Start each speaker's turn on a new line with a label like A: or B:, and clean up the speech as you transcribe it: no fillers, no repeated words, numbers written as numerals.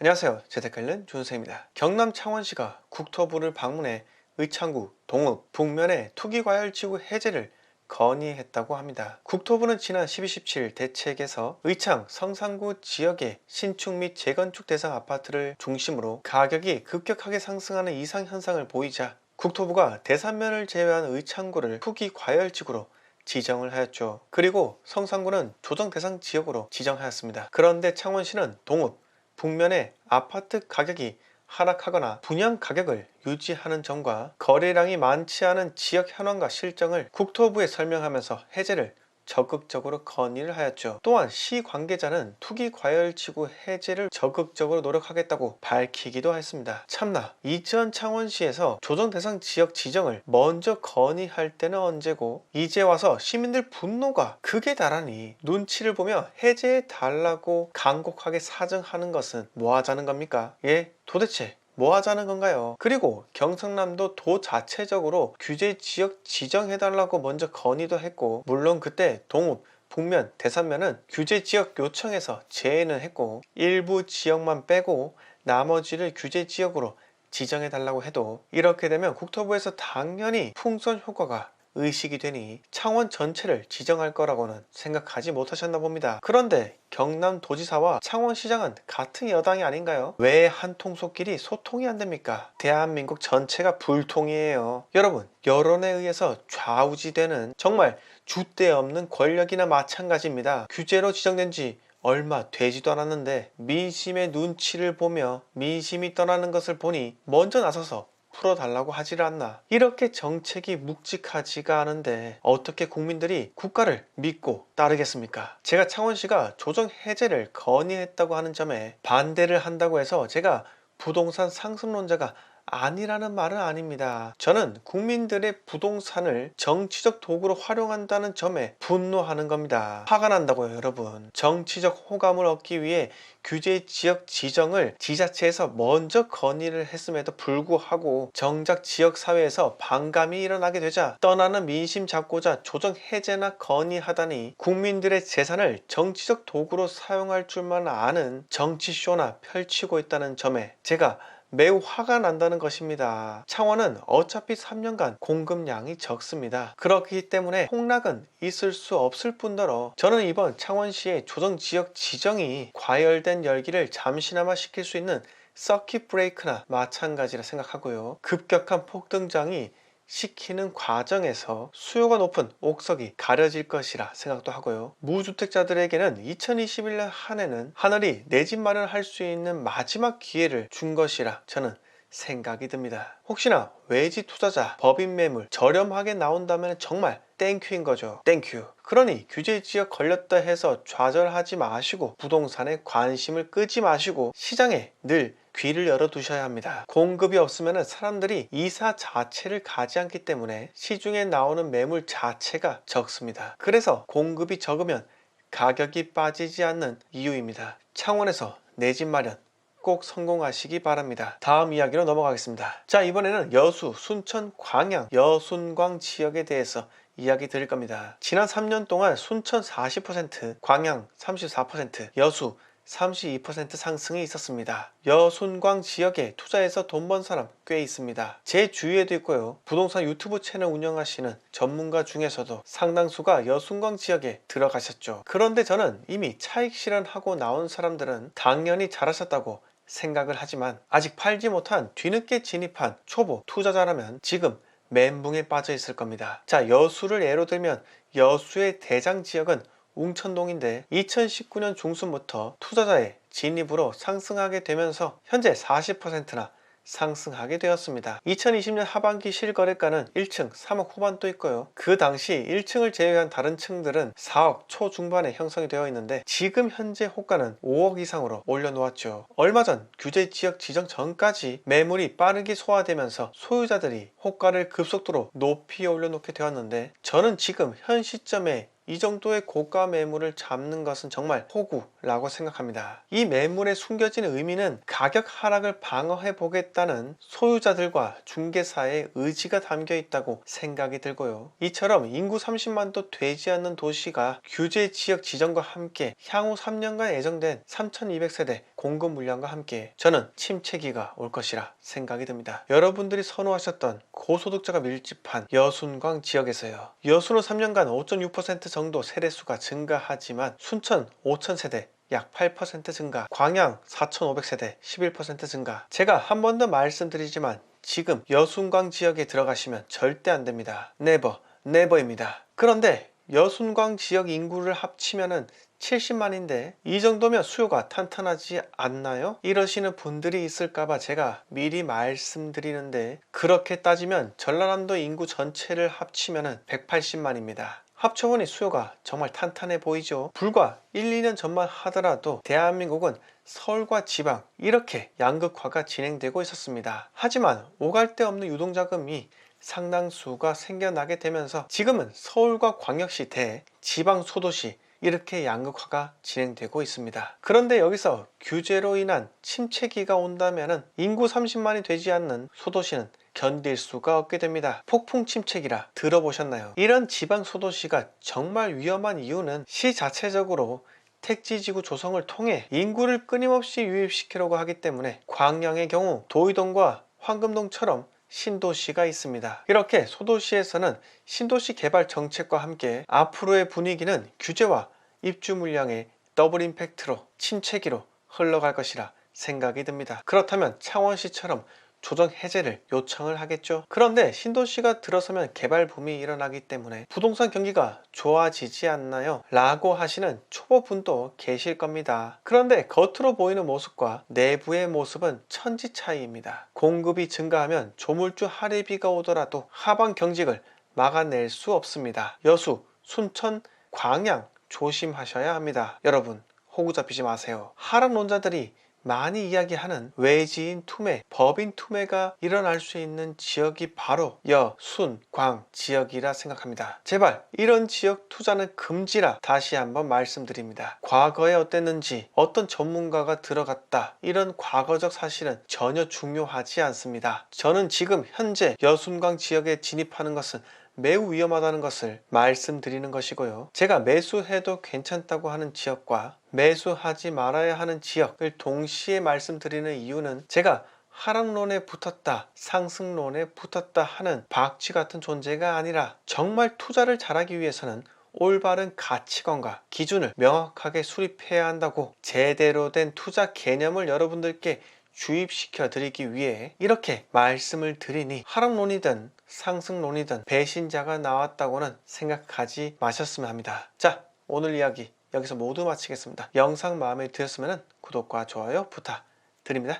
A: 안녕하세요. 재테크일는 준쌤입니다. 경남 창원시가 국토부를 방문해 의창구, 동읍, 북면의 투기과열지구 해제를 건의했다고 합니다. 국토부는 지난 12-17 대책에서 의창, 성산구 지역의 신축 및 재건축 대상 아파트를 중심으로 가격이 급격하게 상승하는 이상 현상을 보이자 국토부가 대산면을 제외한 의창구를 투기과열지구로 지정을 하였죠. 그리고 성산구는 조정 대상 지역으로 지정하였습니다. 그런데 창원시는 동읍, 북면의 아파트 가격이 하락하거나 분양 가격을 유지하는 점과 거래량이 많지 않은 지역 현황과 실정을 국토부에 설명하면서 해제를 적극적으로 건의를 하였죠. 또한 시 관계자는 투기과열지구 해제를 적극적으로 노력하겠다고 밝히기도 했습니다. 참나, 이전 창원시에서 조정대상 지역 지정을 먼저 건의할 때는 언제고 이제 와서 시민들 분노가 극에 달하니 눈치를 보며 해제해달라고 간곡하게 사정하는 것은 뭐 하자는 겁니까? 예? 도대체 뭐 하자는 건가요? 그리고 경상남도 도 자체적으로 규제 지역 지정해달라고 먼저 건의도 했고, 물론 그때 동읍, 북면, 대산면은 규제 지역 요청해서 제외는 했고 일부 지역만 빼고 나머지를 규제 지역으로 지정해달라고 해도 이렇게 되면 국토부에서 당연히 풍선 효과가 의식이 되니 창원 전체를 지정할 거라고는 생각하지 못하셨나 봅니다. 그런데 경남도지사와 창원시장은 같은 여당이 아닌가요? 왜 한통속끼리 소통이 안 됩니까? 대한민국 전체가 불통이에요. 여러분, 여론에 의해서 좌우지되는 정말 줏대 없는 권력이나 마찬가지입니다. 규제로 지정된 지 얼마 되지도 않았는데 민심의 눈치를 보며 민심이 떠나는 것을 보니 먼저 나서서 풀어달라고 하질 않나. 이렇게 정책이 묵직하지가 않은데 어떻게 국민들이 국가를 믿고 따르겠습니까? 제가 창원시가 조정 해제를 건의했다고 하는 점에 반대를 한다고 해서 제가 부동산 상승론자가 아니라는 말은 아닙니다. 저는 국민들의 부동산을 정치적 도구로 활용한다는 점에 분노하는 겁니다. 화가 난다고요, 여러분. 정치적 호감을 얻기 위해 규제 지역 지정을 지자체에서 먼저 건의를 했음에도 불구하고 정작 지역사회에서 반감이 일어나게 되자 떠나는 민심 잡고자 조정 해제나 건의하다니 국민들의 재산을 정치적 도구로 사용할 줄만 아는 정치쇼나 펼치고 있다는 점에 제가 매우 화가 난다는 것입니다. 창원은 어차피 3년간 공급량이 적습니다. 그렇기 때문에 폭락은 있을 수 없을 뿐더러 저는 이번 창원시의 조정지역 지정이 과열된 열기를 잠시나마 식힐 수 있는 서킷 브레이크나 마찬가지라 생각하고요. 급격한 폭등장이 시키는 과정에서 수요가 높은 옥석이 가려질 것이라 생각도 하고요. 무주택자들에게는 2021년 한 해는 하늘이 내 집 마련할 수 있는 마지막 기회를 준 것이라 저는 생각이 듭니다. 혹시나 외지 투자자, 법인 매물 저렴하게 나온다면 정말 땡큐인 거죠. 땡큐. 그러니 규제 지역 걸렸다 해서 좌절하지 마시고 부동산에 관심을 끄지 마시고 시장에 늘 귀를 열어두셔야 합니다. 공급이 없으면 사람들이 이사 자체를 가지 않기 때문에 시중에 나오는 매물 자체가 적습니다. 그래서 공급이 적으면 가격이 빠지지 않는 이유입니다. 창원에서 내 집 마련 꼭 성공하시기 바랍니다. 다음 이야기로 넘어가겠습니다. 자, 이번에는 여수, 순천, 광양, 여순광 지역에 대해서 이야기 드릴 겁니다. 지난 3년 동안 순천 40%, 광양 34%, 여수 32% 상승이 있었습니다. 여순광 지역에 투자해서 돈 번 사람 꽤 있습니다. 제 주위에도 있고요. 부동산 유튜브 채널 운영하시는 전문가 중에서도 상당수가 여순광 지역에 들어가셨죠. 그런데 저는 이미 차익 실현하고 나온 사람들은 당연히 잘하셨다고 생각을 하지만 아직 팔지 못한 뒤늦게 진입한 초보 투자자라면 지금 멘붕에 빠져 있을 겁니다. 자, 여수를 예로 들면 여수의 대장 지역은 웅천동인데 2019년 중순부터 투자자의 진입으로 상승하게 되면서 현재 40%나 상승하게 되었습니다. 2020년 하반기 실거래가는 1층 3억 후반도 있고요. 그 당시 1층을 제외한 다른 층들은 4억 초중반에 형성이 되어 있는데 지금 현재 호가는 5억 이상으로 올려놓았죠. 얼마 전 규제 지역 지정 전까지 매물이 빠르게 소화되면서 소유자들이 호가를 급속도로 높이 올려놓게 되었는데 저는 지금 현 시점에 이 정도의 고가 매물을 잡는 것은 정말 호구라고 생각합니다. 이 매물에 숨겨진 의미는 가격 하락을 방어해 보겠다는 소유자들과 중개사의 의지가 담겨 있다고 생각이 들고요. 이처럼 인구 30만도 되지 않는 도시가 규제 지역 지정과 함께 향후 3년간 예정된 3200세대 공급 물량과 함께 저는 침체기가 올 것이라 생각이 듭니다. 여러분들이 선호하셨던 고소득자가 밀집한 여순광 지역에서요. 여수는 3년간 5.6% 정도 세대수가 증가하지만 순천 5,000세대 약 8% 증가, 광양 4,500세대 11% 증가. 제가 한 번 더 말씀드리지만 지금 여순광 지역에 들어가시면 절대 안 됩니다. 네버, 네버입니다. 그런데 여순광 지역 인구를 합치면은 70만인데 이 정도면 수요가 탄탄하지 않나요? 이러시는 분들이 있을까봐 제가 미리 말씀드리는데, 그렇게 따지면 전라남도 인구 전체를 합치면은 180만입니다. 합쳐보니 수요가 정말 탄탄해 보이죠. 불과 1, 2년 전만 하더라도 대한민국은 서울과 지방 이렇게 양극화가 진행되고 있었습니다. 하지만 오갈 데 없는 유동자금이 상당수가 생겨나게 되면서 지금은 서울과 광역시 대 지방 소도시 이렇게 양극화가 진행되고 있습니다. 그런데 여기서 규제로 인한 침체기가 온다면 인구 30만이 되지 않는 소도시는 견딜 수가 없게 됩니다. 폭풍 침체기라 들어보셨나요? 이런 지방 소도시가 정말 위험한 이유는 시 자체적으로 택지지구 조성을 통해 인구를 끊임없이 유입시키려고 하기 때문에 광양의 경우 도의동과 황금동처럼 신도시가 있습니다. 이렇게 소도시에서는 신도시 개발 정책과 함께 앞으로의 분위기는 규제와 입주 물량의 더블 임팩트로 침체기로 흘러갈 것이라 생각이 듭니다. 그렇다면 창원시처럼 조정 해제를 요청을 하겠죠. 그런데 신도시가 들어서면 개발 붐이 일어나기 때문에 부동산 경기가 좋아지지 않나요? 라고 하시는 초보분도 계실 겁니다. 그런데 겉으로 보이는 모습과 내부의 모습은 천지 차이입니다. 공급이 증가하면 조물주 할애비가 오더라도 하방 경직을 막아낼 수 없습니다. 여수, 순천, 광양 조심하셔야 합니다. 여러분 호구 잡히지 마세요. 하락론자들이 많이 이야기하는 외지인 투매, 법인 투매가 일어날 수 있는 지역이 바로 여, 순, 광 지역이라 생각합니다. 제발 이런 지역 투자는 금지라 다시 한번 말씀드립니다. 과거에 어땠는지, 어떤 전문가가 들어갔다, 이런 과거적 사실은 전혀 중요하지 않습니다. 저는 지금 현재 여순광 지역에 진입하는 것은 매우 위험하다는 것을 말씀드리는 것이고요. 제가 매수해도 괜찮다고 하는 지역과 매수하지 말아야 하는 지역을 동시에 말씀드리는 이유는 제가 하락론에 붙었다, 상승론에 붙었다 하는 박쥐 같은 존재가 아니라 정말 투자를 잘하기 위해서는 올바른 가치관과 기준을 명확하게 수립해야 한다고 제대로 된 투자 개념을 여러분들께 주입시켜 드리기 위해 이렇게 말씀을 드리니 하락론이든 상승론이든 배신자가 나왔다고는 생각하지 마셨으면 합니다. 자, 오늘 이야기 여기서 모두 마치겠습니다. 영상 마음에 드셨으면 구독과 좋아요 부탁드립니다.